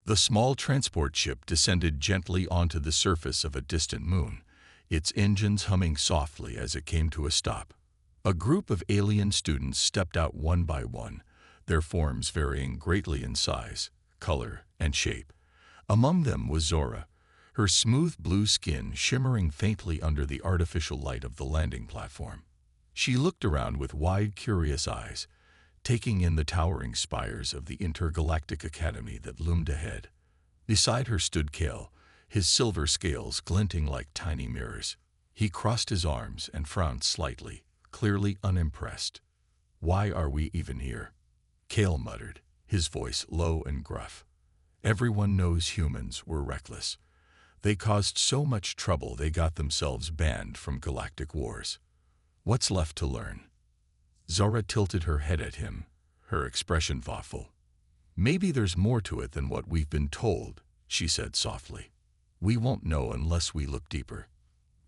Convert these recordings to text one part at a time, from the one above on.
The small transport ship descended gently onto the surface of a distant moon, its engines humming softly as it came to a stop. A group of alien students stepped out one by one, their forms varying greatly in size, color, and shape. Among them was Zora, her smooth blue skin shimmering faintly under the artificial light of the landing platform. She looked around with wide, curious eyes, taking in the towering spires of the intergalactic academy that loomed ahead. Beside her stood Kale, his silver scales glinting like tiny mirrors. He crossed his arms and frowned slightly, clearly unimpressed. "Why are we even here?" Kale muttered, his voice low and gruff. "Everyone knows humans were reckless. They caused so much trouble they got themselves banned from galactic wars. What's left to learn?" Zora tilted her head at him, her expression thoughtful. "Maybe there's more to it than what we've been told," she said softly. "We won't know unless we look deeper."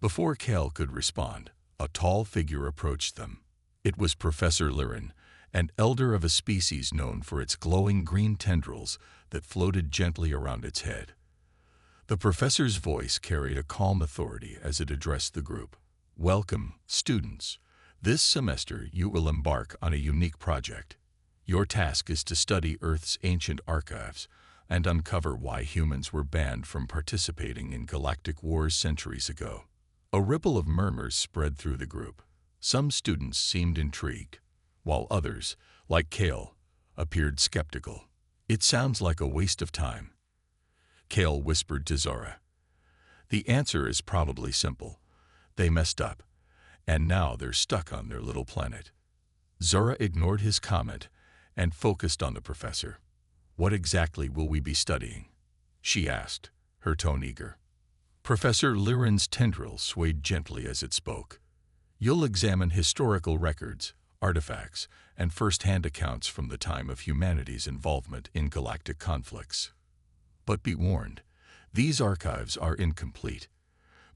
Before Kale could respond, a tall figure approached them. It was Professor Liren, an elder of a species known for its glowing green tendrils that floated gently around its head. The professor's voice carried a calm authority as it addressed the group. "Welcome, students. This semester you will embark on a unique project. Your task is to study Earth's ancient archives and uncover why humans were banned from participating in galactic wars centuries ago." A ripple of murmurs spread through the group. Some students seemed intrigued, while others, like Kale, appeared skeptical. "It sounds like a waste of time," Kale whispered to Zora. "The answer is probably simple. They messed up, and now they're stuck on their little planet." Zora ignored his comment and focused on the professor. "What exactly will we be studying?" she asked, her tone eager. Professor Liren's tendrils swayed gently as it spoke. "You'll examine historical records, artifacts, and first-hand accounts from the time of humanity's involvement in galactic conflicts. But be warned, these archives are incomplete.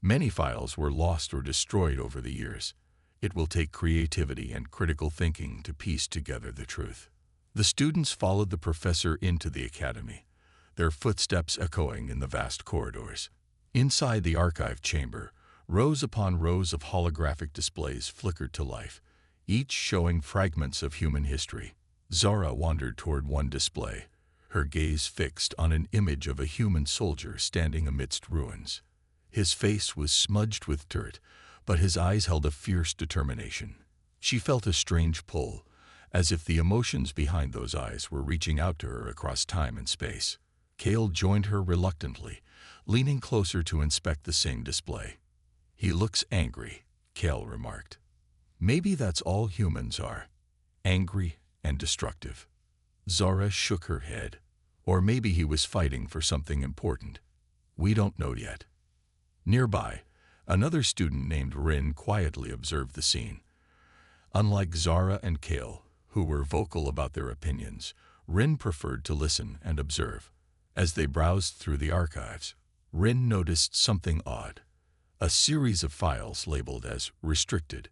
Many files were lost or destroyed over the years. It will take creativity and critical thinking to piece together the truth." The students followed the professor into the academy, their footsteps echoing in the vast corridors. Inside the archive chamber, rows upon rows of holographic displays flickered to life, each showing fragments of human history. Zora wandered toward one display, her gaze fixed on an image of a human soldier standing amidst ruins. His face was smudged with dirt, but his eyes held a fierce determination. She felt a strange pull, as if the emotions behind those eyes were reaching out to her across time and space. Kale joined her reluctantly, leaning closer to inspect the same display. "He looks angry," Kale remarked. "Maybe that's all humans are, angry and destructive." Zora shook her head. "Or maybe he was fighting for something important. We don't know yet." Nearby, another student named Rin quietly observed the scene. Unlike Zara and Kale, who were vocal about their opinions, Rin preferred to listen and observe. As they browsed through the archives, Rin noticed something odd: a series of files labeled as restricted.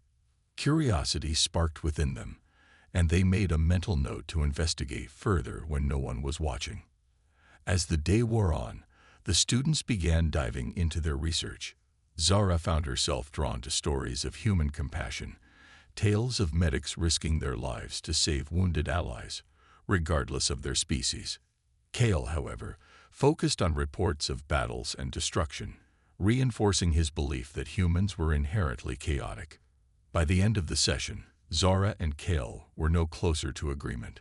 Curiosity sparked within them, and they made a mental note to investigate further when no one was watching. As the day wore on, the students began diving into their research. Zara found herself drawn to stories of human compassion, tales of medics risking their lives to save wounded allies, regardless of their species. Kale, however, focused on reports of battles and destruction, reinforcing his belief that humans were inherently chaotic. By the end of the session, Zara and Kale were no closer to agreement.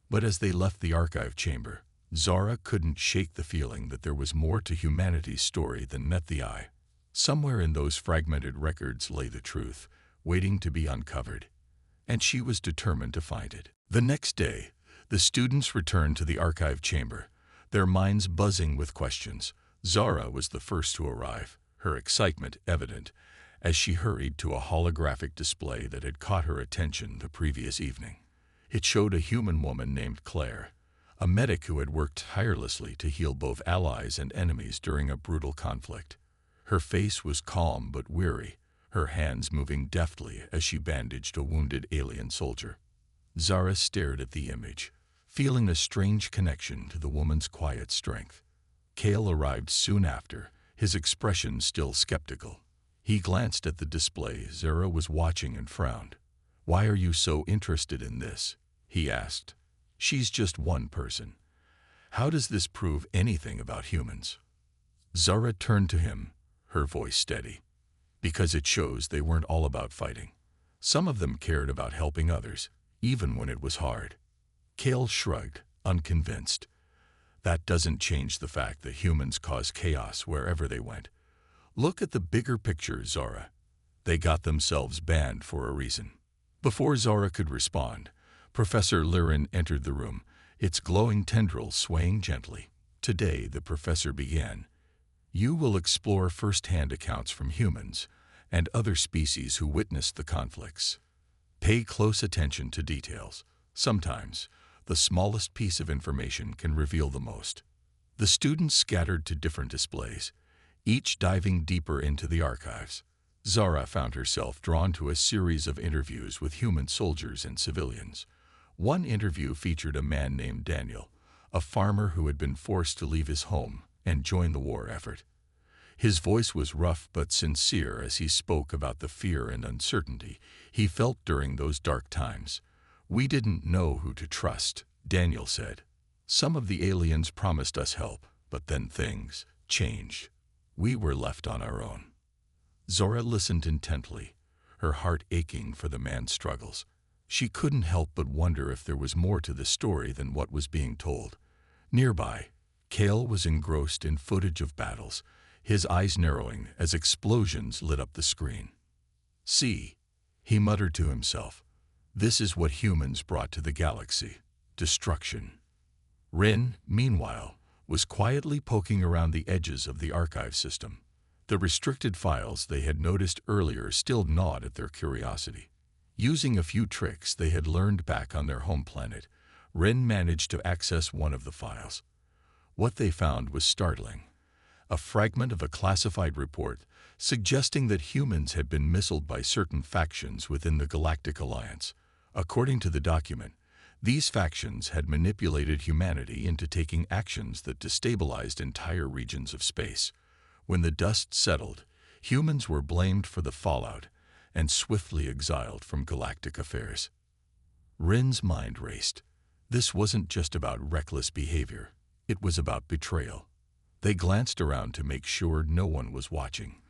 But as they left the archive chamber, Zara couldn't shake the feeling that there was more to humanity's story than met the eye. Somewhere in those fragmented records lay the truth, waiting to be uncovered, and she was determined to find it. The next day, the students returned to the archive chamber, their minds buzzing with questions. Zara was the first to arrive, her excitement evident, as she hurried to a holographic display that had caught her attention the previous evening. It showed a human woman named Claire, a medic who had worked tirelessly to heal both allies and enemies during a brutal conflict. Her face was calm but weary, her hands moving deftly as she bandaged a wounded alien soldier. Zara stared at the image, feeling a strange connection to the woman's quiet strength. Kale arrived soon after, his expression still skeptical. He glanced at the display Zara was watching and frowned. "Why are you so interested in this?" he asked. "She's just one person. How does this prove anything about humans?" Zara turned to him, her voice steady. "Because it shows they weren't all about fighting. Some of them cared about helping others, even when it was hard." Kale shrugged, unconvinced. "That doesn't change the fact that humans cause chaos wherever they went. Look at the bigger picture, Zara. They got themselves banned for a reason." Before Zara could respond, Professor Lirin entered the room, its glowing tendrils swaying gently. "Today," the professor began, "you will explore first-hand accounts from humans and other species who witnessed the conflicts. Pay close attention to details. Sometimes, the smallest piece of information can reveal the most." The students scattered to different displays, each diving deeper into the archives. Zara found herself drawn to a series of interviews with human soldiers and civilians. One interview featured a man named Daniel, a farmer who had been forced to leave his home and join the war effort. His voice was rough but sincere as he spoke about the fear and uncertainty he felt during those dark times. "We didn't know who to trust," Daniel said. "Some of the aliens promised us help, but then things changed. We were left on our own." Zora listened intently, her heart aching for the man's struggles. She couldn't help but wonder if there was more to the story than what was being told. Nearby, Kale was engrossed in footage of battles, his eyes narrowing as explosions lit up the screen. "See," he muttered to himself, "this is what humans brought to the galaxy: destruction." Rin, meanwhile, was quietly poking around the edges of the archive system. The restricted files they had noticed earlier still gnawed at their curiosity. Using a few tricks they had learned back on their home planet, Rin managed to access one of the files. What they found was startling: a fragment of a classified report suggesting that humans had been missiled by certain factions within the Galactic Alliance. According to the document, these factions had manipulated humanity into taking actions that destabilized entire regions of space. When the dust settled, humans were blamed for the fallout and swiftly exiled from galactic affairs. Rin's mind raced. This wasn't just about reckless behavior, it was about betrayal. They glanced around to make sure no one was watching,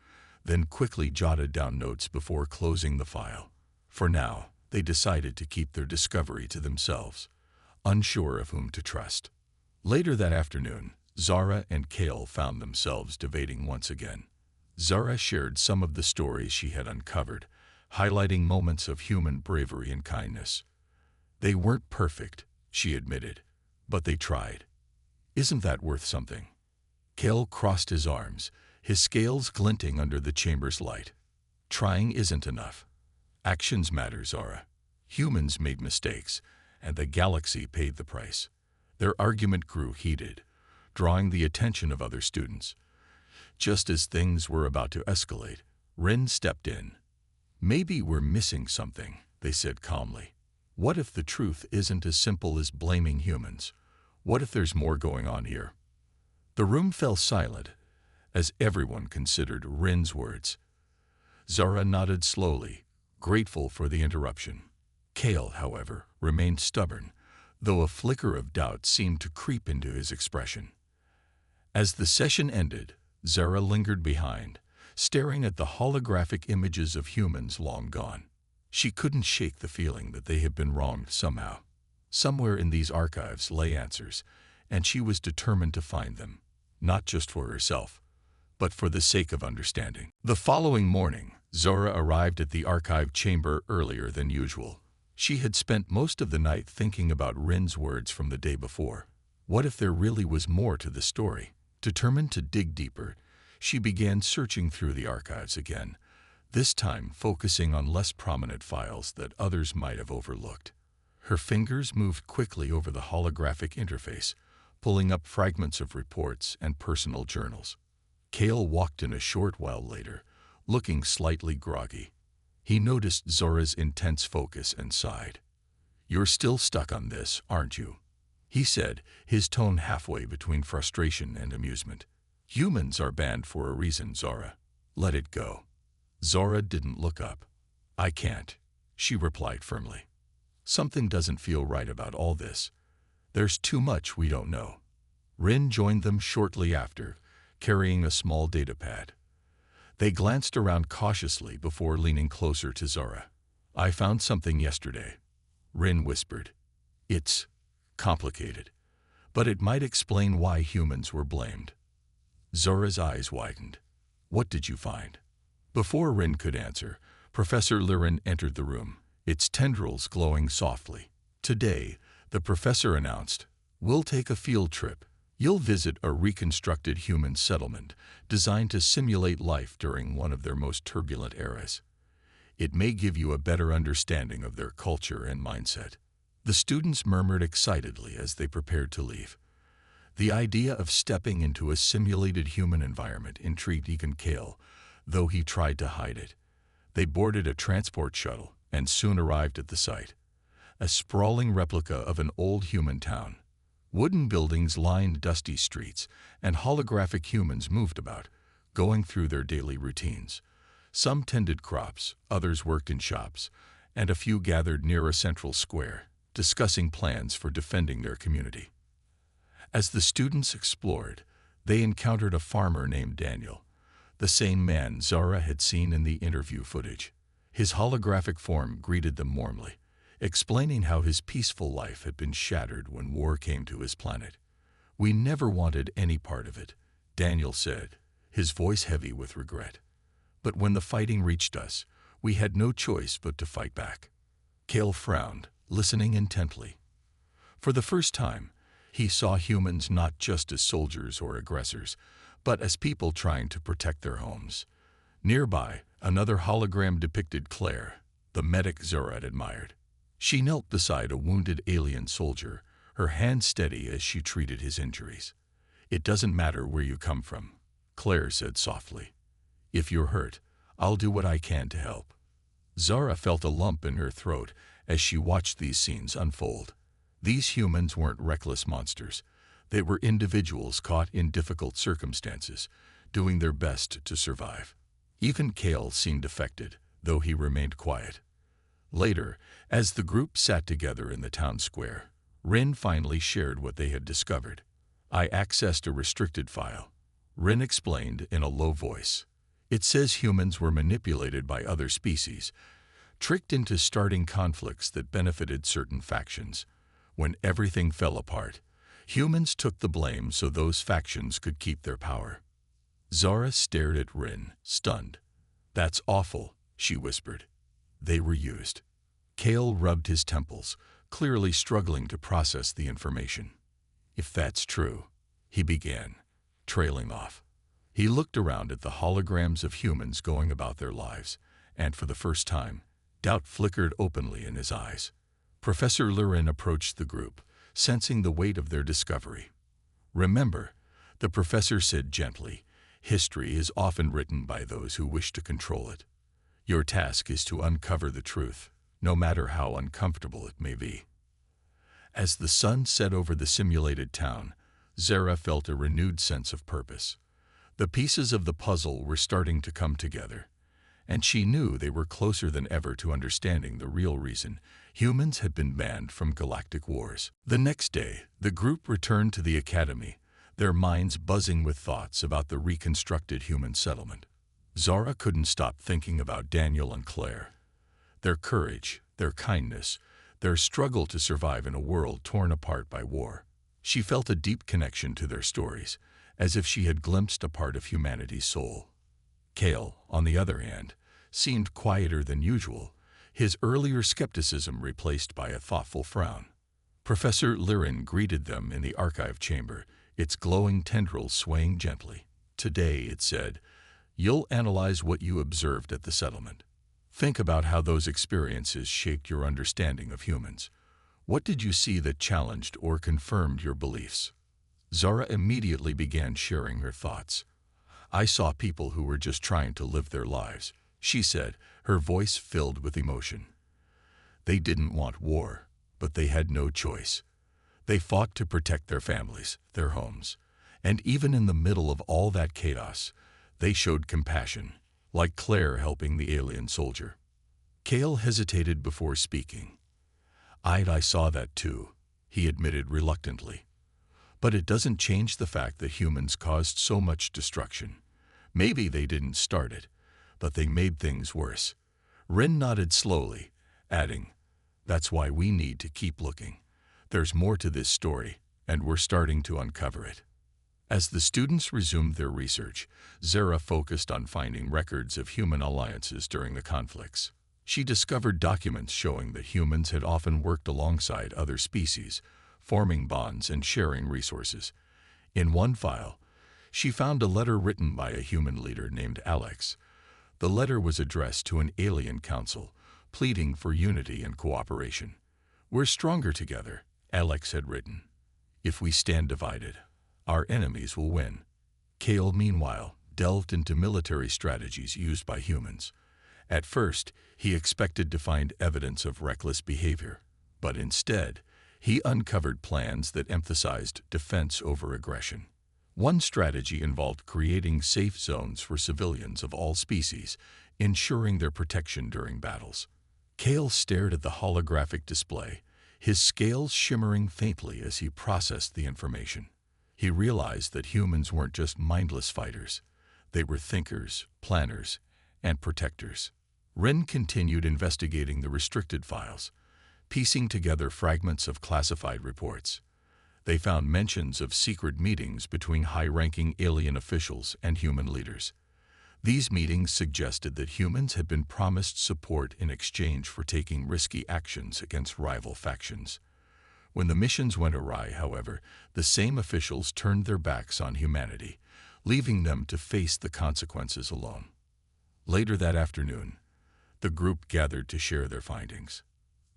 then quickly jotted down notes before closing the file. For now, they decided to keep their discovery to themselves, unsure of whom to trust. Later that afternoon, Zara and Kale found themselves debating once again. Zara shared some of the stories she had uncovered, highlighting moments of human bravery and kindness. "They weren't perfect," she admitted, "but they tried. Isn't that worth something?" Kale crossed his arms, his scales glinting under the chamber's light. "Trying isn't enough. Actions matter, Zara. Humans made mistakes, and the galaxy paid the price." Their argument grew heated, drawing the attention of other students. Just as things were about to escalate, Rin stepped in. "Maybe we're missing something," they said calmly. "What if the truth isn't as simple as blaming humans? What if there's more going on here?" The room fell silent as everyone considered Rin's words. Zara nodded slowly, grateful for the interruption. Kale, however, remained stubborn, though a flicker of doubt seemed to creep into his expression. As the session ended, Zara lingered behind, staring at the holographic images of humans long gone. She couldn't shake the feeling that they had been wronged somehow. Somewhere in these archives lay answers, and she was determined to find them, not just for herself, but for the sake of understanding. The following morning, Zora arrived at the archive chamber earlier than usual. She had spent most of the night thinking about Rin's words from the day before. What if there really was more to the story? Determined to dig deeper, she began searching through the archives again, this time focusing on less prominent files that others might have overlooked. Her fingers moved quickly over the holographic interface, pulling up fragments of reports and personal journals. Kale walked in a short while later, looking slightly groggy. He noticed Zora's intense focus and sighed. "You're still stuck on this, aren't you?" he said, his tone halfway between frustration and amusement. Humans are banned for a reason, Zora. Let it go. Zora didn't look up. I can't, she replied firmly. Something doesn't feel right about all this. There's too much we don't know. Rin joined them shortly after, carrying a small datapad. They glanced around cautiously before leaning closer to Zora. I found something yesterday, Rin whispered. It's complicated, but it might explain why humans were blamed. Zora's eyes widened. What did you find? Before Rin could answer, Professor Lirin entered the room, its tendrils glowing softly. Today, the professor announced, we'll take a field trip. You'll visit a reconstructed human settlement designed to simulate life during one of their most turbulent eras. It may give you a better understanding of their culture and mindset. The students murmured excitedly as they prepared to leave. The idea of stepping into a simulated human environment intrigued even Kale, though he tried to hide it. They boarded a transport shuttle and soon arrived at the site, a sprawling replica of an old human town. Wooden buildings lined dusty streets, and holographic humans moved about, going through their daily routines. Some tended crops, others worked in shops, and a few gathered near a central square, discussing plans for defending their community. As the students explored, they encountered a farmer named Daniel, the same man Zara had seen in the interview footage. His holographic form greeted them warmly, explaining how his peaceful life had been shattered when war came to his planet. We never wanted any part of it, Daniel said, his voice heavy with regret. But when the fighting reached us, we had no choice but to fight back. Kale frowned, listening intently. For the first time, he saw humans not just as soldiers or aggressors, but as people trying to protect their homes. Nearby, another hologram depicted Claire, the medic Zora had admired. She knelt beside a wounded alien soldier, her hand steady as she treated his injuries. It doesn't matter where you come from, Claire said softly. If you're hurt, I'll do what I can to help. Zara felt a lump in her throat as she watched these scenes unfold. These humans weren't reckless monsters. They were individuals caught in difficult circumstances, doing their best to survive. Even Kale seemed affected, though he remained quiet. Later, as the group sat together in the town square, Rin finally shared what they had discovered. I accessed a restricted file, Rin explained in a low voice. It says humans were manipulated by other species, tricked into starting conflicts that benefited certain factions. When everything fell apart, humans took the blame so those factions could keep their power. Zara stared at Rin, stunned. That's awful, she whispered. They were used. Kale rubbed his temples, clearly struggling to process the information. If that's true, he began, trailing off. He looked around at the holograms of humans going about their lives, and for the first time, doubt flickered openly in his eyes. Professor Lirin approached the group, sensing the weight of their discovery. Remember, the professor said gently, history is often written by those who wish to control it. Your task is to uncover the truth, no matter how uncomfortable it may be. As the sun set over the simulated town, Zara felt a renewed sense of purpose. The pieces of the puzzle were starting to come together, and she knew they were closer than ever to understanding the real reason humans had been banned from galactic wars. The next day, the group returned to the academy, their minds buzzing with thoughts about the reconstructed human settlement. Zara couldn't stop thinking about Daniel and Claire. Their courage, their kindness, their struggle to survive in a world torn apart by war. She felt a deep connection to their stories, as if she had glimpsed a part of humanity's soul. Kale, on the other hand, seemed quieter than usual, his earlier skepticism replaced by a thoughtful frown. Professor Lirin greeted them in the archive chamber, its glowing tendrils swaying gently. Today, it said, you'll analyze what you observed at the settlement. Think about how those experiences shaped your understanding of humans. What did you see that challenged or confirmed your beliefs? Zara immediately began sharing her thoughts. I saw people who were just trying to live their lives, she said, her voice filled with emotion. They didn't want war, but they had no choice. They fought to protect their families, their homes, and even in the middle of all that chaos, they showed compassion, like Claire helping the alien soldier. Cale hesitated before speaking. I saw that too, he admitted reluctantly. But it doesn't change the fact that humans caused so much destruction. Maybe they didn't start it, but they made things worse. Rin nodded slowly, adding, "That's why we need to keep looking. There's more to this story, and we're starting to uncover it." As the students resumed their research, Zara focused on finding records of human alliances during the conflicts. She discovered documents showing that humans had often worked alongside other species, forming bonds and sharing resources. In one file, she found a letter written by a human leader named Alex. The letter was addressed to an alien council, pleading for unity and cooperation. "We're stronger together," Alex had written. "If we stand divided, our enemies will win." Cale, meanwhile, delved into military strategies used by humans. At first, he expected to find evidence of reckless behavior, but instead, he uncovered plans that emphasized defense over aggression. One strategy involved creating safe zones for civilians of all species, ensuring their protection during battles. Cale stared at the holographic display, his scales shimmering faintly as he processed the information. He realized that humans weren't just mindless fighters. They were thinkers, planners, and protectors. Ren continued investigating the restricted files, piecing together fragments of classified reports. They found mentions of secret meetings between high-ranking alien officials and human leaders. These meetings suggested that humans had been promised support in exchange for taking risky actions against rival factions. When the missions went awry, however, the same officials turned their backs on humanity, leaving them to face the consequences alone. Later that afternoon, the group gathered to share their findings.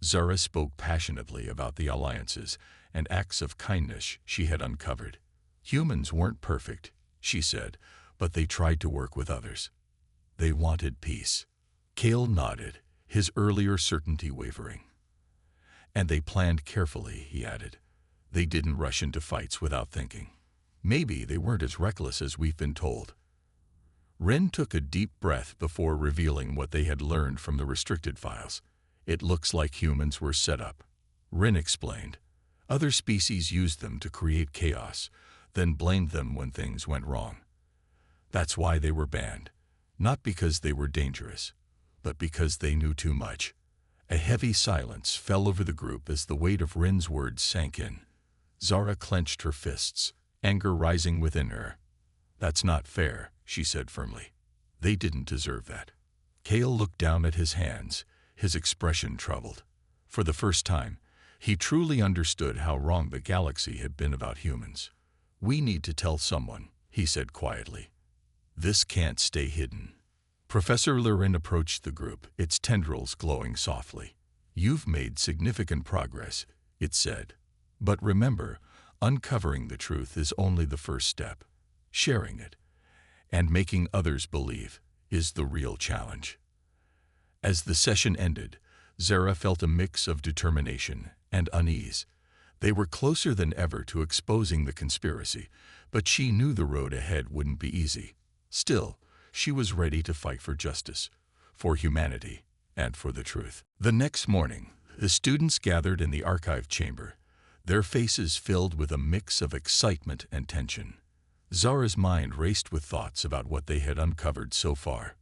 Zara spoke passionately about the alliances and acts of kindness she had uncovered. "Humans weren't perfect," she said, "but they tried to work with others. They wanted peace." Cale nodded, his earlier certainty wavering. "And they planned carefully," he added. "They didn't rush into fights without thinking. Maybe they weren't as reckless as we've been told." Ren took a deep breath before revealing what they had learned from the restricted files. "It looks like humans were set up," Ren explained. "Other species used them to create chaos, then blamed them when things went wrong. That's why they were banned, not because they were dangerous, but because they knew too much." A heavy silence fell over the group as the weight of Ren's words sank in. Zara clenched her fists, anger rising within her. "That's not fair," she said firmly. "They didn't deserve that." Cale looked down at his hands, his expression troubled. For the first time, he truly understood how wrong the galaxy had been about humans. "We need to tell someone," he said quietly. "This can't stay hidden." Professor Lurin approached the group, its tendrils glowing softly. "You've made significant progress," it said. "But remember, uncovering the truth is only the first step. Sharing it, and making others believe, is the real challenge." As the session ended, Zara felt a mix of determination and unease. They were closer than ever to exposing the conspiracy, but she knew the road ahead wouldn't be easy. Still, she was ready to fight for justice, for humanity, and for the truth. The next morning, the students gathered in the archive chamber, their faces filled with a mix of excitement and tension. Zara's mind raced with thoughts about what they had uncovered so far.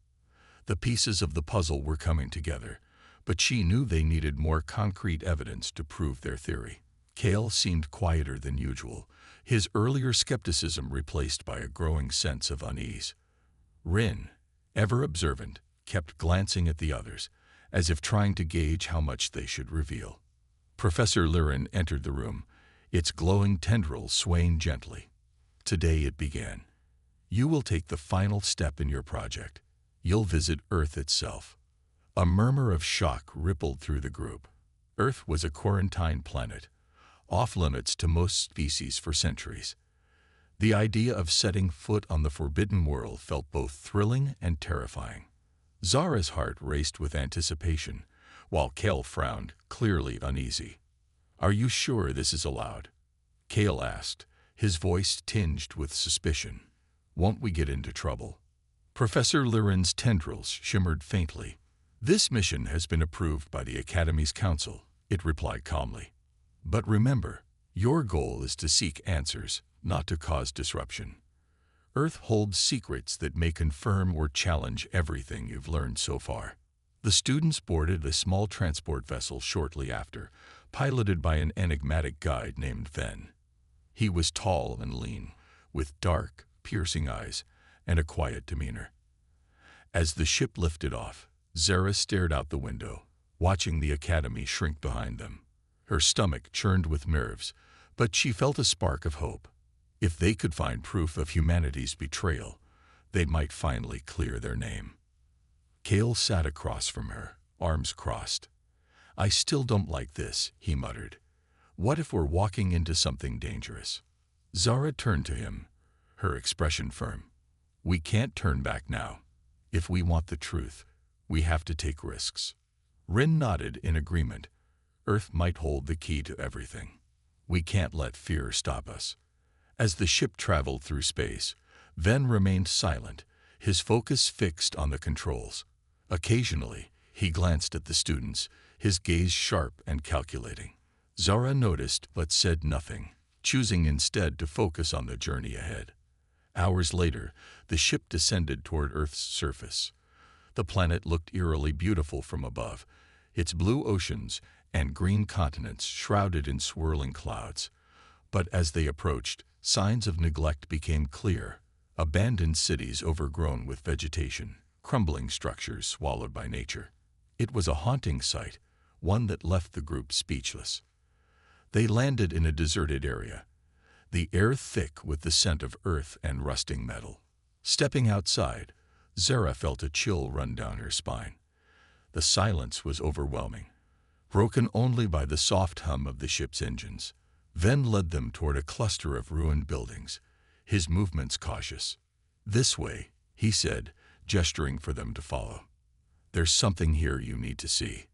The pieces of the puzzle were coming together, but she knew they needed more concrete evidence to prove their theory. Cale seemed quieter than usual, his earlier skepticism replaced by a growing sense of unease. Rin, ever observant, kept glancing at the others, as if trying to gauge how much they should reveal. Professor Lurin entered the room, its glowing tendrils swaying gently. Today it began. "You will take the final step in your project. You'll visit Earth itself." A murmur of shock rippled through the group. Earth was a quarantine planet, off-limits to most species for centuries. The idea of setting foot on the forbidden world felt both thrilling and terrifying. Zara's heart raced with anticipation, while Cale frowned, clearly uneasy. "Are you sure this is allowed?" Kale asked, his voice tinged with suspicion. "Won't we get into trouble?" Professor Lyrin's tendrils shimmered faintly. "This mission has been approved by the Academy's Council," it replied calmly. "But remember, your goal is to seek answers, not to cause disruption. Earth holds secrets that may confirm or challenge everything you've learned so far." The students boarded a small transport vessel shortly after, piloted by an enigmatic guide named Ven. He was tall and lean, with dark, piercing eyes and a quiet demeanor. As the ship lifted off, Zara stared out the window, watching the Academy shrink behind them. Her stomach churned with nerves, but she felt a spark of hope. If they could find proof of humanity's betrayal, they might finally clear their name. Kale sat across from her, arms crossed. "I still don't like this," he muttered. "What if we're walking into something dangerous?" Zara turned to him, her expression firm. "We can't turn back now. If we want the truth, we have to take risks." Rin nodded in agreement. Earth might hold the key to everything. We can't let fear stop us. As the ship traveled through space, Ven remained silent, his focus fixed on the controls. Occasionally, he glanced at the students, his gaze sharp and calculating. Zara noticed but said nothing, choosing instead to focus on the journey ahead. Hours later, the ship descended toward Earth's surface. The planet looked eerily beautiful from above, its blue oceans and green continents shrouded in swirling clouds. But as they approached, signs of neglect became clear. Abandoned cities overgrown with vegetation, crumbling structures swallowed by nature. It was a haunting sight, one that left the group speechless. They landed in a deserted area, the air thick with the scent of earth and rusting metal. Stepping outside, Zara felt a chill run down her spine. The silence was overwhelming, broken only by the soft hum of the ship's engines. Ven led them toward a cluster of ruined buildings, his movements cautious. "This way," he said, gesturing for them to follow. "There's something here you need to see."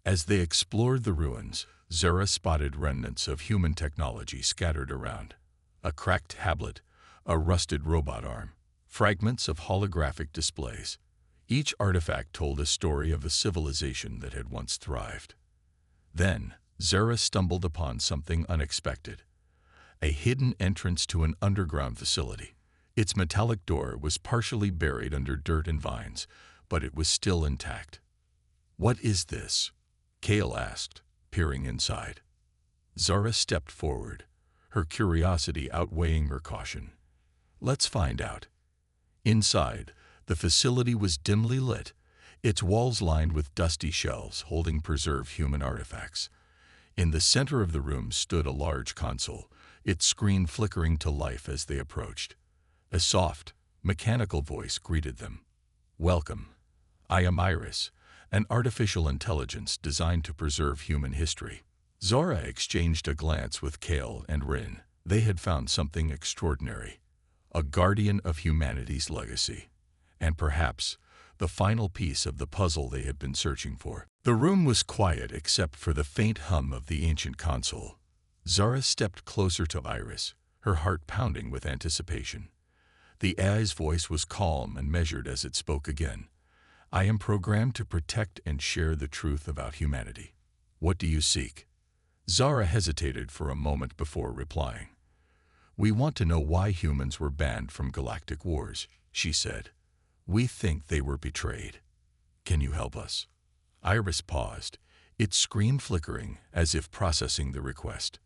As they explored the ruins, Zara spotted remnants of human technology scattered around. A cracked tablet, a rusted robot arm, fragments of holographic displays. Each artifact told a story of a civilization that had once thrived. Then, Zara stumbled upon something unexpected. A hidden entrance to an underground facility. Its metallic door was partially buried under dirt and vines, but it was still intact. "What is this?" Kale asked, peering inside. Zara stepped forward, her curiosity outweighing her caution. "Let's find out." Inside, the facility was dimly lit, its walls lined with dusty shelves holding preserved human artifacts. In the center of the room stood a large console, its screen flickering to life as they approached. A soft, mechanical voice greeted them. "Welcome. I am Iris, an artificial intelligence designed to preserve human history." Zara exchanged a glance with Kale and Rin. They had found something extraordinary, a guardian of humanity's legacy, and perhaps the final piece of the puzzle they had been searching for. The room was quiet except for the faint hum of the ancient console. Zara stepped closer to Iris, her heart pounding with anticipation. The AI's voice was calm and measured as it spoke again. "I am programmed to protect and share the truth about humanity. What do you seek?" Zara hesitated for a moment before replying. "We want to know why humans were banned from galactic wars," she said. "We think they were betrayed. Can you help us?" Iris paused, its screen flickering as if processing the request.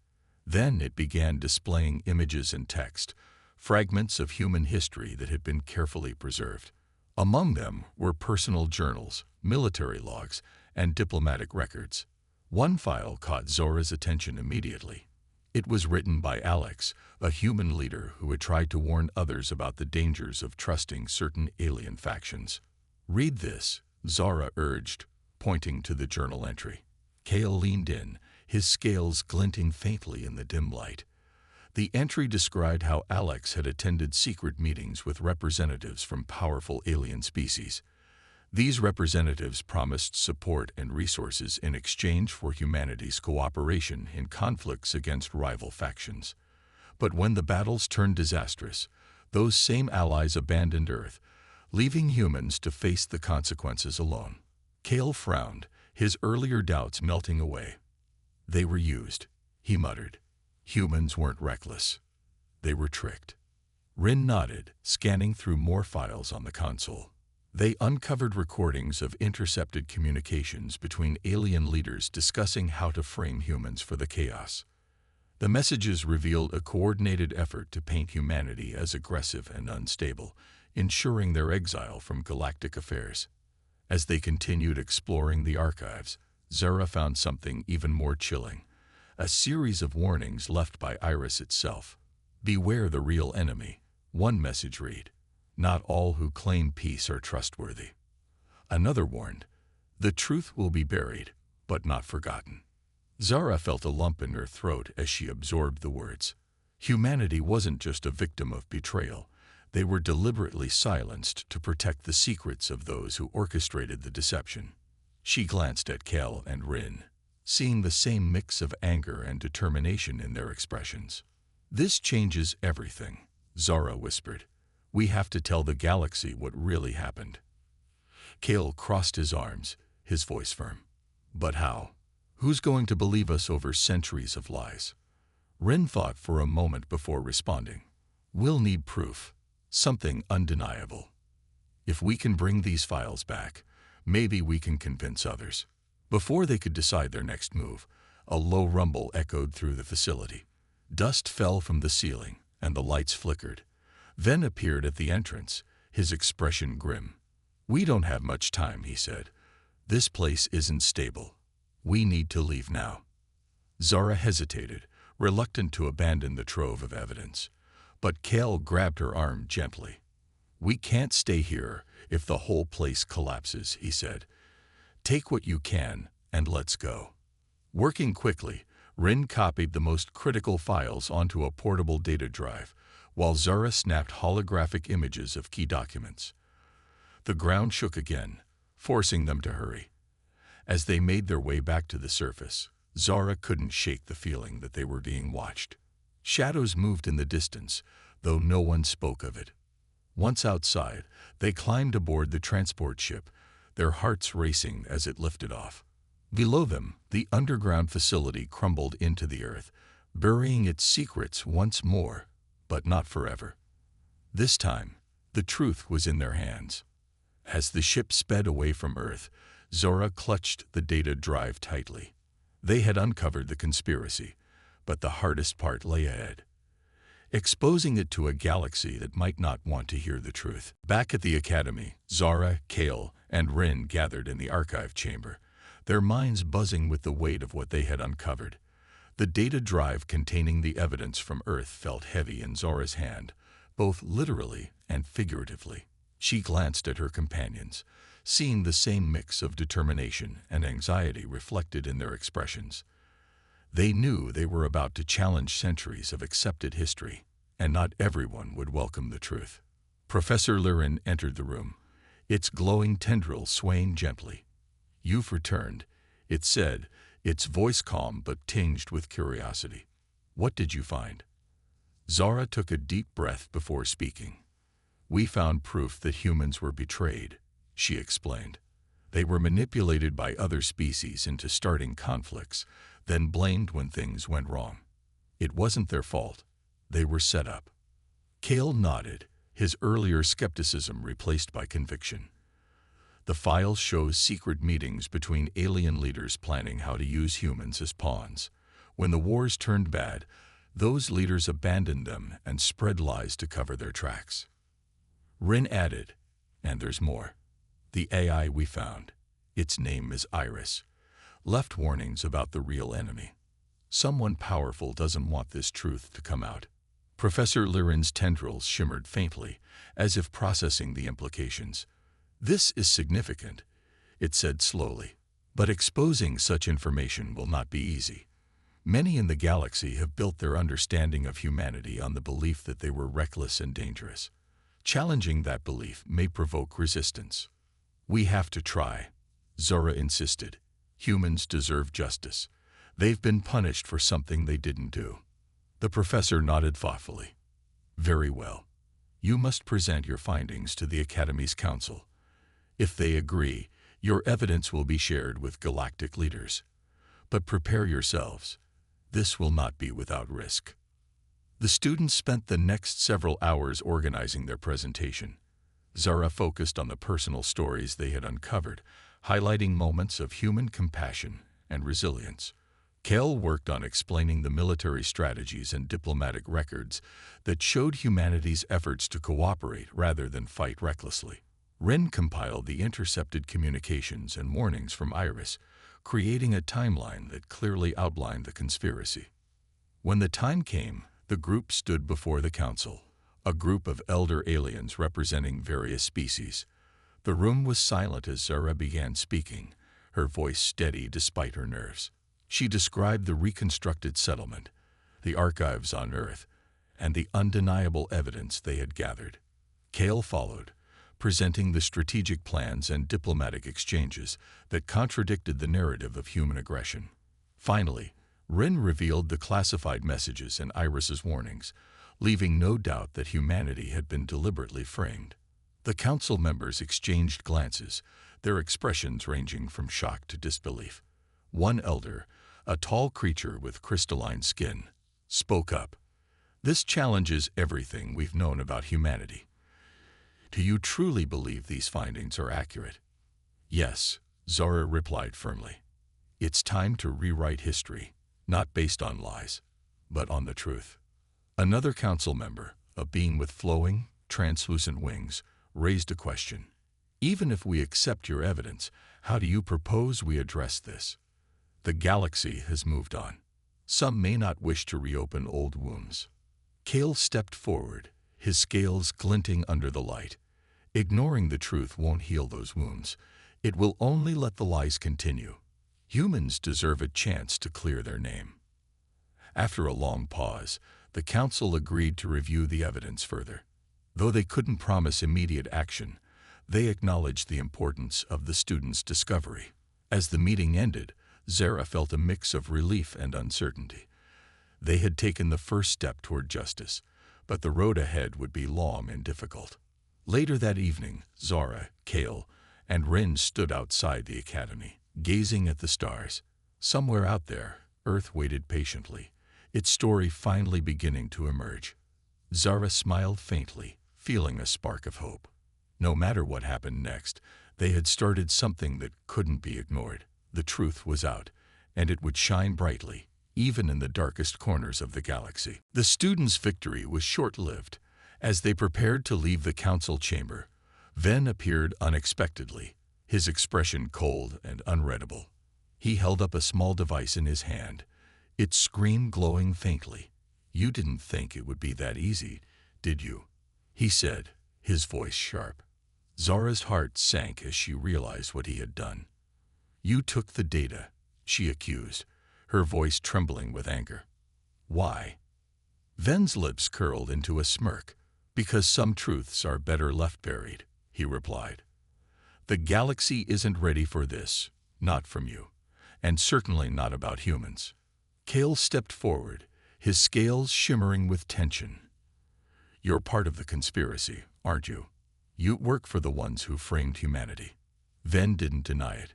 Then it began displaying images and text, fragments of human history that had been carefully preserved. Among them were personal journals, military logs, and diplomatic records. One file caught Zora's attention immediately. It was written by Alex, a human leader who had tried to warn others about the dangers of trusting certain alien factions. "Read this," Zara urged, pointing to the journal entry. Kale leaned in, his scales glinting faintly in the dim light. The entry described how Alex had attended secret meetings with representatives from powerful alien species. These representatives promised support and resources in exchange for humanity's cooperation in conflicts against rival factions. But when the battles turned disastrous, those same allies abandoned Earth, leaving humans to face the consequences alone. Kale frowned, his earlier doubts melting away. They were used, he muttered. Humans weren't reckless. They were tricked. Rin nodded, scanning through more files on the console. They uncovered recordings of intercepted communications between alien leaders discussing how to frame humans for the chaos. The messages revealed a coordinated effort to paint humanity as aggressive and unstable, ensuring their exile from galactic affairs. As they continued exploring the archives, Zara found something even more chilling. A series of warnings left by Iris itself. Beware the real enemy, one message read. Not all who claim peace are trustworthy. Another warned, the truth will be buried, but not forgotten. Zara felt a lump in her throat as she absorbed the words. Humanity wasn't just a victim of betrayal. They were deliberately silenced to protect the secrets of those who orchestrated the deception. She glanced at Kel and Rin, seeing the same mix of anger and determination in their expressions. This changes everything, Zara whispered. We have to tell the galaxy what really happened. Kale crossed his arms, his voice firm. But how? Who's going to believe us over centuries of lies? Rin thought for a moment before responding. We'll need proof, something undeniable. If we can bring these files back, maybe we can convince others. Before they could decide their next move, a low rumble echoed through the facility. Dust fell from the ceiling, and the lights flickered. Ven appeared at the entrance, his expression grim. We don't have much time, he said. This place isn't stable. We need to leave now. Zara hesitated, reluctant to abandon the trove of evidence. But Kale grabbed her arm gently. We can't stay here if the whole place collapses, he said. Take what you can, and let's go. Working quickly, Rin copied the most critical files onto a portable data drive, while Zara snapped holographic images of key documents. The ground shook again, forcing them to hurry. As they made their way back to the surface, Zara couldn't shake the feeling that they were being watched. Shadows moved in the distance, though no one spoke of it. Once outside, they climbed aboard the transport ship, their hearts racing as it lifted off. Below them, the underground facility crumbled into the earth, burying its secrets once more, but not forever. This time, the truth was in their hands. As the ship sped away from Earth, Zora clutched the data drive tightly. They had uncovered the conspiracy, but the hardest part lay ahead. Exposing it to a galaxy that might not want to hear the truth. Back at the academy, Zara, Kale, and Rin gathered in the archive chamber, their minds buzzing with the weight of what they had uncovered. The data drive containing the evidence from Earth felt heavy in Zora's hand, both literally and figuratively. She glanced at her companions, seeing the same mix of determination and anxiety reflected in their expressions. They knew they were about to challenge centuries of accepted history, and not everyone would welcome the truth. Professor Lirin entered the room, its glowing tendrils swaying gently. You've returned, it said, its voice calm but tinged with curiosity. What did you find? Zara took a deep breath before speaking. We found proof that humans were betrayed, she explained. They were manipulated by other species into starting conflicts, then blamed when things went wrong. It wasn't their fault. They were set up. Kale nodded, his earlier skepticism replaced by conviction. The files show secret meetings between alien leaders planning how to use humans as pawns. When the wars turned bad, those leaders abandoned them and spread lies to cover their tracks. Rin added, and there's more. The AI we found, its name is Iris, left warnings about the real enemy. Someone powerful doesn't want this truth to come out. Professor Lirin's tendrils shimmered faintly, as if processing the implications. This is significant, it said slowly, but exposing such information will not be easy. Many in the galaxy have built their understanding of humanity on the belief that they were reckless and dangerous. Challenging that belief may provoke resistance. We have to try, Zora insisted. Humans deserve justice. They've been punished for something they didn't do. The professor nodded thoughtfully. Very well. You must present your findings to the Academy's council. If they agree, your evidence will be shared with galactic leaders. But prepare yourselves. This will not be without risk. The students spent the next several hours organizing their presentation. Zara focused on the personal stories they had uncovered, highlighting moments of human compassion and resilience. Kale worked on explaining the military strategies and diplomatic records that showed humanity's efforts to cooperate rather than fight recklessly. Rin compiled the intercepted communications and warnings from Iris, creating a timeline that clearly outlined the conspiracy. When the time came, the group stood before the council, a group of elder aliens representing various species. The room was silent as Zara began speaking, her voice steady despite her nerves. She described the reconstructed settlement, the archives on Earth, and the undeniable evidence they had gathered. Kale followed, presenting the strategic plans and diplomatic exchanges that contradicted the narrative of human aggression. Finally, Rin revealed the classified messages and Iris's warnings, leaving no doubt that humanity had been deliberately framed. The council members exchanged glances, their expressions ranging from shock to disbelief. One elder, a tall creature with crystalline skin, spoke up. This challenges everything we've known about humanity. Do you truly believe these findings are accurate? Yes, Zara replied firmly. It's time to rewrite history, not based on lies, but on the truth. Another council member, a being with flowing, translucent wings, raised a question. Even if we accept your evidence, how do you propose we address this? The galaxy has moved on. Some may not wish to reopen old wounds. Kale stepped forward, his scales glinting under the light. Ignoring the truth won't heal those wounds. It will only let the lies continue. Humans deserve a chance to clear their name. After a long pause, the council agreed to review the evidence further. Though they couldn't promise immediate action, they acknowledged the importance of the students' discovery. As the meeting ended, Zara felt a mix of relief and uncertainty. They had taken the first step toward justice, but the road ahead would be long and difficult. Later that evening, Zara, Kale, and Rin stood outside the academy, gazing at the stars. Somewhere out there, Earth waited patiently, its story finally beginning to emerge. Zara smiled faintly, feeling a spark of hope. No matter what happened next, they had started something that couldn't be ignored. The truth was out, and it would shine brightly, even in the darkest corners of the galaxy. The students' victory was short-lived. As they prepared to leave the council chamber, Ven appeared unexpectedly, his expression cold and unreadable. He held up a small device in his hand, its screen glowing faintly. You didn't think it would be that easy, did you? He said, his voice sharp. Zara's heart sank as she realized what he had done. You took the data, she accused, her voice trembling with anger. Why? Ven's lips curled into a smirk. Because some truths are better left buried, he replied. The galaxy isn't ready for this, not from you, and certainly not about humans. Kale stepped forward, his scales shimmering with tension. You're part of the conspiracy, aren't you? You work for the ones who framed humanity. Ven didn't deny it.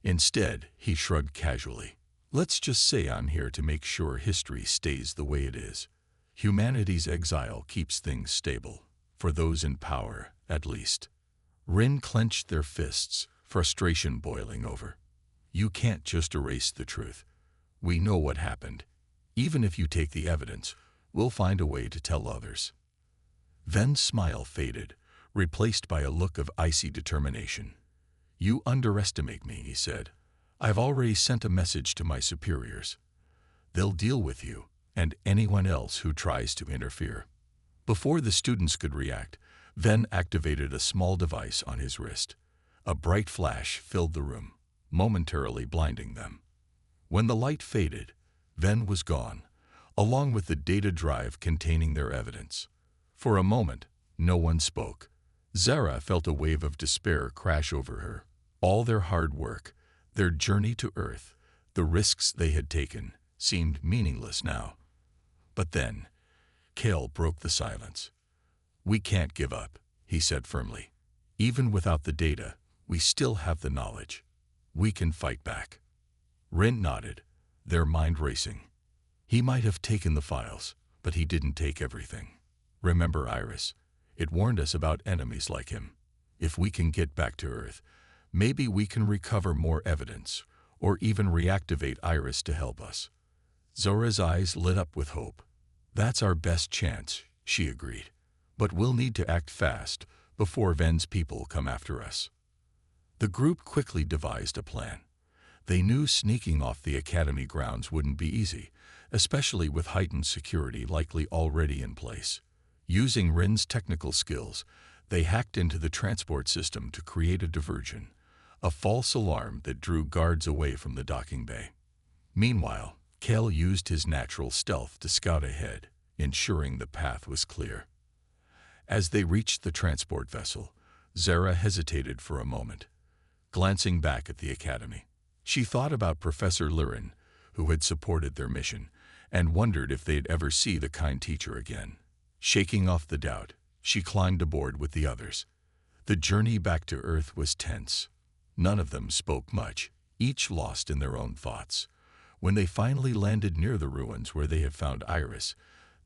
Instead, he shrugged casually. Let's just say I'm here to make sure history stays the way it is. Humanity's exile keeps things stable, for those in power, at least. Rin clenched their fists, frustration boiling over. You can't just erase the truth. We know what happened. Even if you take the evidence, we'll find a way to tell others. Ven's smile faded, replaced by a look of icy determination. You underestimate me, he said. I've already sent a message to my superiors. They'll deal with you and anyone else who tries to interfere. Before the students could react, Ven activated a small device on his wrist. A bright flash filled the room, momentarily blinding them. When the light faded, Ven was gone, along with the data drive containing their evidence. For a moment, no one spoke. Zara felt a wave of despair crash over her. All their hard work, their journey to Earth, the risks they had taken, seemed meaningless now. But then, Cale broke the silence. "We can't give up," he said firmly. "Even without the data, we still have the knowledge. We can fight back." Rin nodded, their mind racing. He might have taken the files, but he didn't take everything. Remember Iris? It warned us about enemies like him. If we can get back to Earth, maybe we can recover more evidence, or even reactivate Iris to help us. Zora's eyes lit up with hope. "That's our best chance," she agreed. "But we'll need to act fast before Ven's people come after us." The group quickly devised a plan. They knew sneaking off the academy grounds wouldn't be easy, especially with heightened security likely already in place. Using Rin's technical skills, they hacked into the transport system to create a diversion, a false alarm that drew guards away from the docking bay. Meanwhile, Cale used his natural stealth to scout ahead, ensuring the path was clear. As they reached the transport vessel, Zara hesitated for a moment, glancing back at the academy. She thought about Professor Lirin, who had supported their mission, and wondered if they'd ever see the kind teacher again. Shaking off the doubt, she climbed aboard with the others. The journey back to Earth was tense. None of them spoke much, each lost in their own thoughts. When they finally landed near the ruins where they had found Iris,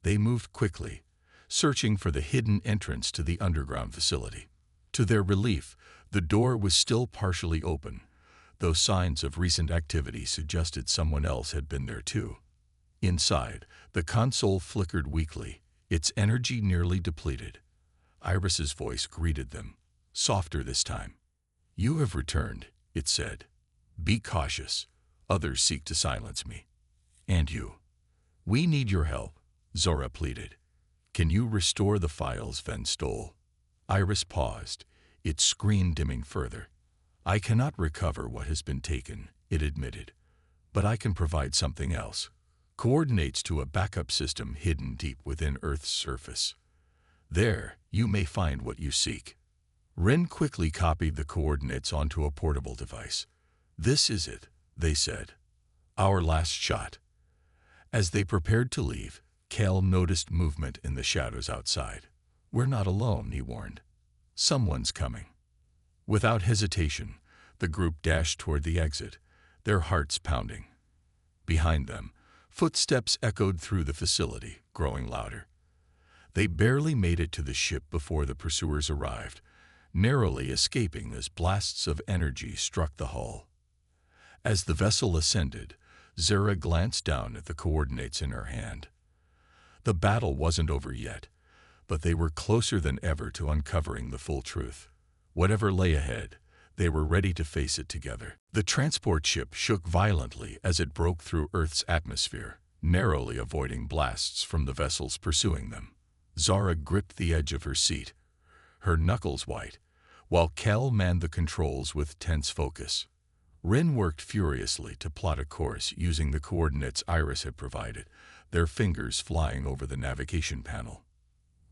they moved quickly, searching for the hidden entrance to the underground facility. To their relief, the door was still partially open, though signs of recent activity suggested someone else had been there too. Inside, the console flickered weakly, its energy nearly depleted. Iris's voice greeted them, softer this time. "You have returned," it said. "Be cautious. Others seek to silence me. And you. We need your help," Zora pleaded. "Can you restore the files Ven stole?" Iris paused, its screen dimming further. "I cannot recover what has been taken," it admitted, "but I can provide something else. Coordinates to a backup system hidden deep within Earth's surface. There, you may find what you seek." Rin quickly copied the coordinates onto a portable device. "This is it," they said. "Our last shot." As they prepared to leave, Cale noticed movement in the shadows outside. "We're not alone," he warned. "Someone's coming." Without hesitation, the group dashed toward the exit, their hearts pounding. Behind them, footsteps echoed through the facility, growing louder. They barely made it to the ship before the pursuers arrived, narrowly escaping as blasts of energy struck the hull. As the vessel ascended, Zara glanced down at the coordinates in her hand. The battle wasn't over yet, but they were closer than ever to uncovering the full truth. Whatever lay ahead, they were ready to face it together. The transport ship shook violently as it broke through Earth's atmosphere, narrowly avoiding blasts from the vessels pursuing them. Zara gripped the edge of her seat, her knuckles white, while Cale manned the controls with tense focus. Rin worked furiously to plot a course using the coordinates Iris had provided, their fingers flying over the navigation panel.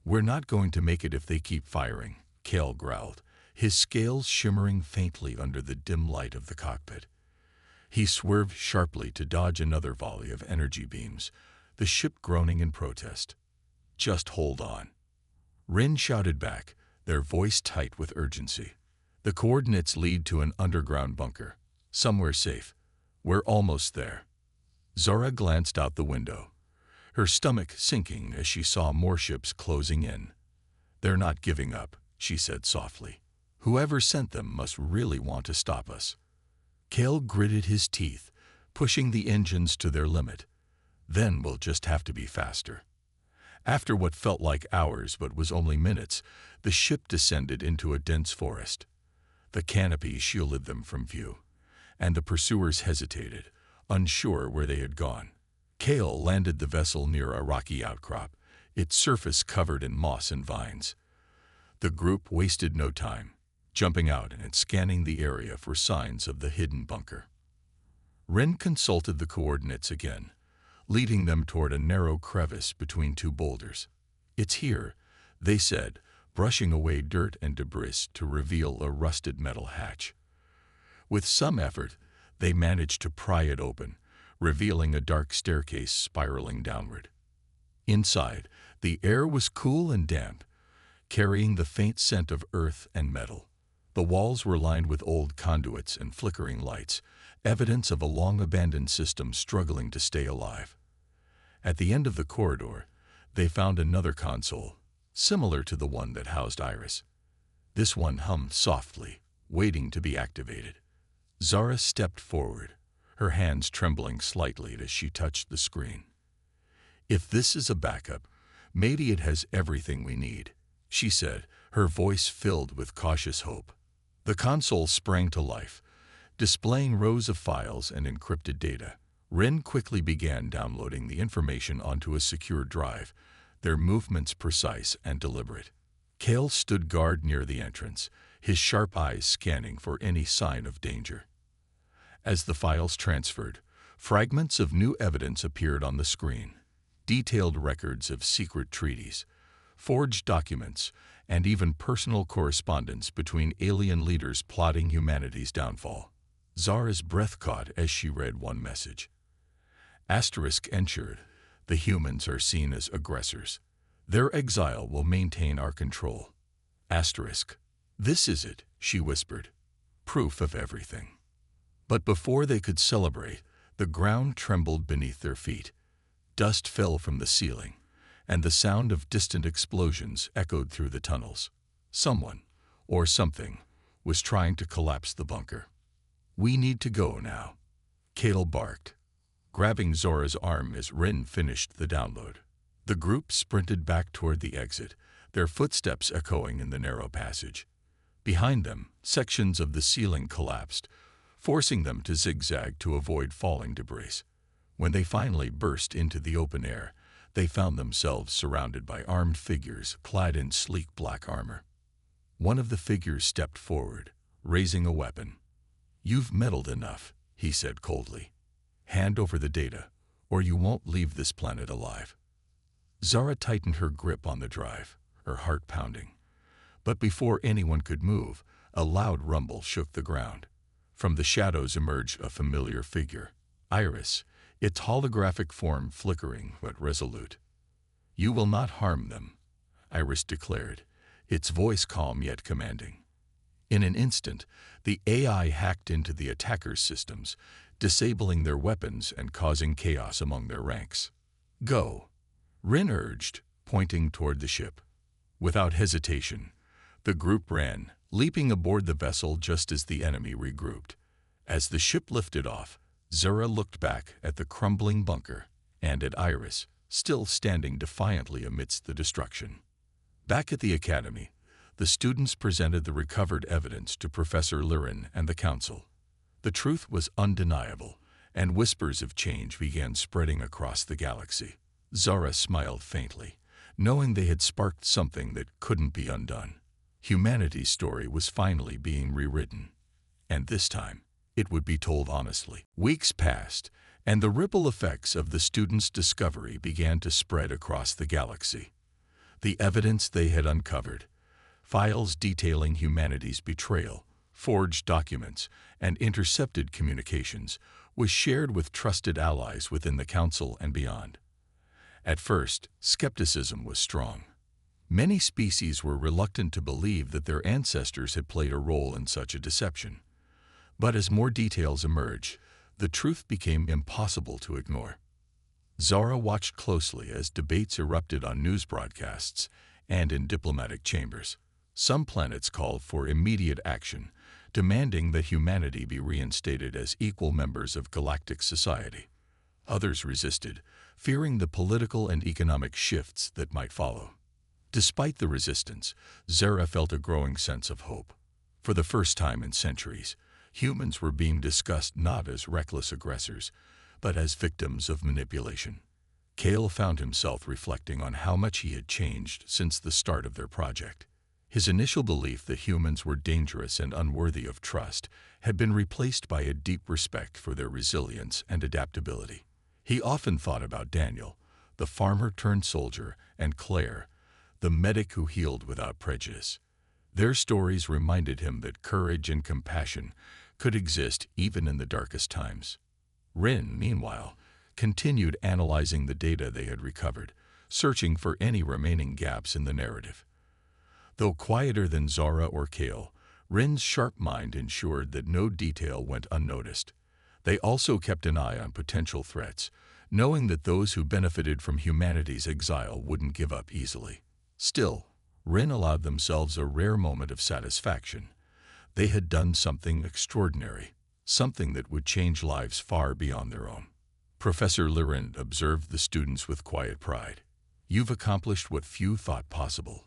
"We're not going to make it if they keep firing," Cale growled, his scales shimmering faintly under the dim light of the cockpit. He swerved sharply to dodge another volley of energy beams, the ship groaning in protest. "Just hold on." Rin shouted back, their voice tight with urgency. "The coordinates lead to an underground bunker. Somewhere safe. We're almost there." Zora glanced out the window, her stomach sinking as she saw more ships closing in. "They're not giving up," she said softly. "Whoever sent them must really want to stop us." Cale gritted his teeth, pushing the engines to their limit. "Then we'll just have to be faster." After what felt like hours but was only minutes, the ship descended into a dense forest. The canopy shielded them from view, and the pursuers hesitated, unsure where they had gone. Cale landed the vessel near a rocky outcrop, its surface covered in moss and vines. The group wasted no time, jumping out and scanning the area for signs of the hidden bunker. Rin consulted the coordinates again, leading them toward a narrow crevice between two boulders. "It's here," they said, brushing away dirt and debris to reveal a rusted metal hatch. With some effort, they managed to pry it open, revealing a dark staircase spiraling downward. Inside, the air was cool and damp, carrying the faint scent of earth and metal. The walls were lined with old conduits and flickering lights, evidence of a long-abandoned system struggling to stay alive. At the end of the corridor, they found another console, similar to the one that housed Iris. This one hummed softly, waiting to be activated. Zara stepped forward, her hands trembling slightly as she touched the screen. "If this is a backup, maybe it has everything we need," she said, her voice filled with cautious hope. The console sprang to life, displaying rows of files and encrypted data. Rin quickly began downloading the information onto a secure drive, their movements precise and deliberate. Kale stood guard near the entrance, his sharp eyes scanning for any sign of danger. As the files transferred, fragments of new evidence appeared on the screen. Detailed records of secret treaties, forged documents, and even personal correspondence between alien leaders plotting humanity's downfall. Zara's breath caught as she read one message. Asterisk ensured, the humans are seen as aggressors. Their exile will maintain our control. Asterisk. This is it, she whispered. Proof of everything. But before they could celebrate, the ground trembled beneath their feet. Dust fell from the ceiling, and the sound of distant explosions echoed through the tunnels. Someone, or something, was trying to collapse the bunker. "We need to go now," Kale barked, grabbing Zora's arm as Rin finished the download. The group sprinted back toward the exit, their footsteps echoing in the narrow passage. Behind them, sections of the ceiling collapsed, forcing them to zigzag to avoid falling debris. When they finally burst into the open air, they found themselves surrounded by armed figures clad in sleek black armor. One of the figures stepped forward, raising a weapon. "You've meddled enough," he said coldly. "Hand over the data, or you won't leave this planet alive." Zara tightened her grip on the drive, her heart pounding. But before anyone could move, a loud rumble shook the ground. From the shadows emerged a familiar figure, Iris, its holographic form flickering but resolute. "You will not harm them," Iris declared, its voice calm yet commanding. In an instant, the AI hacked into the attackers' systems, disabling their weapons and causing chaos among their ranks. "Go," Rin urged, pointing toward the ship. Without hesitation, the group ran, leaping aboard the vessel just as the enemy regrouped. As the ship lifted off, Zara looked back at the crumbling bunker and at Iris, still standing defiantly amidst the destruction. Back at the academy, the students presented the recovered evidence to Professor Lirin and the council. The truth was undeniable, and whispers of change began spreading across the galaxy. Zara smiled faintly, knowing they had sparked something that couldn't be undone. Humanity's story was finally being rewritten, and this time, it would be told honestly. Weeks passed, and the ripple effects of the students' discovery began to spread across the galaxy. The evidence they had uncovered, files detailing humanity's betrayal, forged documents, and intercepted communications, was shared with trusted allies within the council and beyond. At first, skepticism was strong. Many species were reluctant to believe that their ancestors had played a role in such a deception. But as more details emerged, the truth became impossible to ignore. Zara watched closely as debates erupted on news broadcasts and in diplomatic chambers. Some planets called for immediate action, demanding that humanity be reinstated as equal members of galactic society. Others resisted, fearing the political and economic shifts that might follow. Despite the resistance, Zara felt a growing sense of hope. For the first time in centuries, humans were being discussed not as reckless aggressors, but as victims of manipulation. Kale found himself reflecting on how much he had changed since the start of their project. His initial belief that humans were dangerous and unworthy of trust had been replaced by a deep respect for their resilience and adaptability. He often thought about Daniel, the farmer-turned-soldier, and Claire, the medic who healed without prejudice. Their stories reminded him that courage and compassion could exist even in the darkest times. Rin, meanwhile, continued analyzing the data they had recovered, searching for any remaining gaps in the narrative. Though quieter than Zara or Kale, Rin's sharp mind ensured that no detail went unnoticed. They also kept an eye on potential threats, knowing that those who benefited from humanity's exile wouldn't give up easily. Still, Rin allowed themselves a rare moment of satisfaction. They had done something extraordinary, something that would change lives far beyond their own. Professor Lirin observed the students with quiet pride. "You've accomplished what few thought possible,"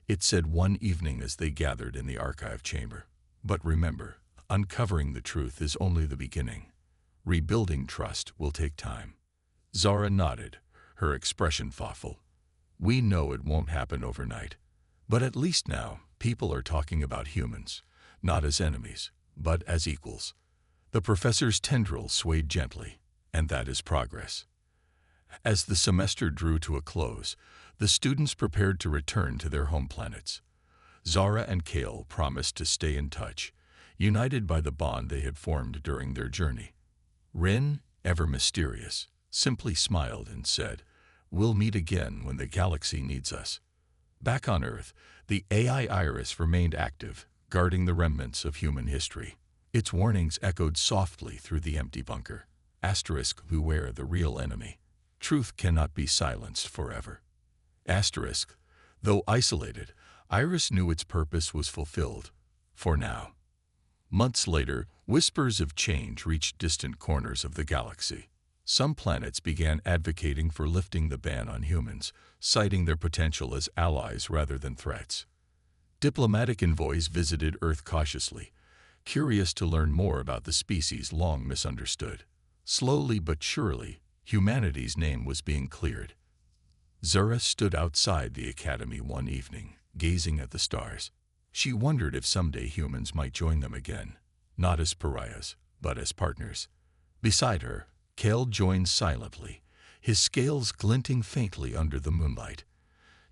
it said one evening as they gathered in the archive chamber. "But remember, uncovering the truth is only the beginning. Rebuilding trust will take time." Zara nodded, her expression thoughtful. "We know it won't happen overnight. But at least now, people are talking about humans, not as enemies, but as equals." The professor's tendrils swayed gently, and that is progress. As the semester drew to a close, the students prepared to return to their home planets. Zara and Kale promised to stay in touch, united by the bond they had formed during their journey. Rin, ever mysterious, simply smiled and said, "We'll meet again when the galaxy needs us." Back on Earth, the AI Iris remained active, guarding the remnants of human history. Its warnings echoed softly through the empty bunker. Asterisk, beware the real enemy. Truth cannot be silenced forever. Asterisk, though isolated, Iris knew its purpose was fulfilled, for now. Months later, whispers of change reached distant corners of the galaxy. Some planets began advocating for lifting the ban on humans, citing their potential as allies rather than threats. Diplomatic envoys visited Earth cautiously, curious to learn more about the species long misunderstood. Slowly but surely, humanity's name was being cleared. Zara stood outside the academy one evening, gazing at the stars. She wondered if someday humans might join them again, not as pariahs, but as partners. Beside her, Kale joined silently, his scales glinting faintly under the moonlight.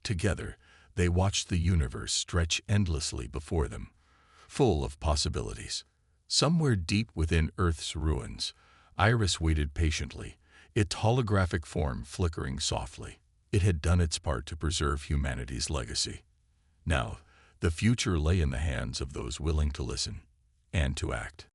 Together, they watched the universe stretch endlessly before them, full of possibilities. Somewhere deep within Earth's ruins, Iris waited patiently, its holographic form flickering softly. It had done its part to preserve humanity's legacy. Now, the future lay in the hands of those willing to listen and to act.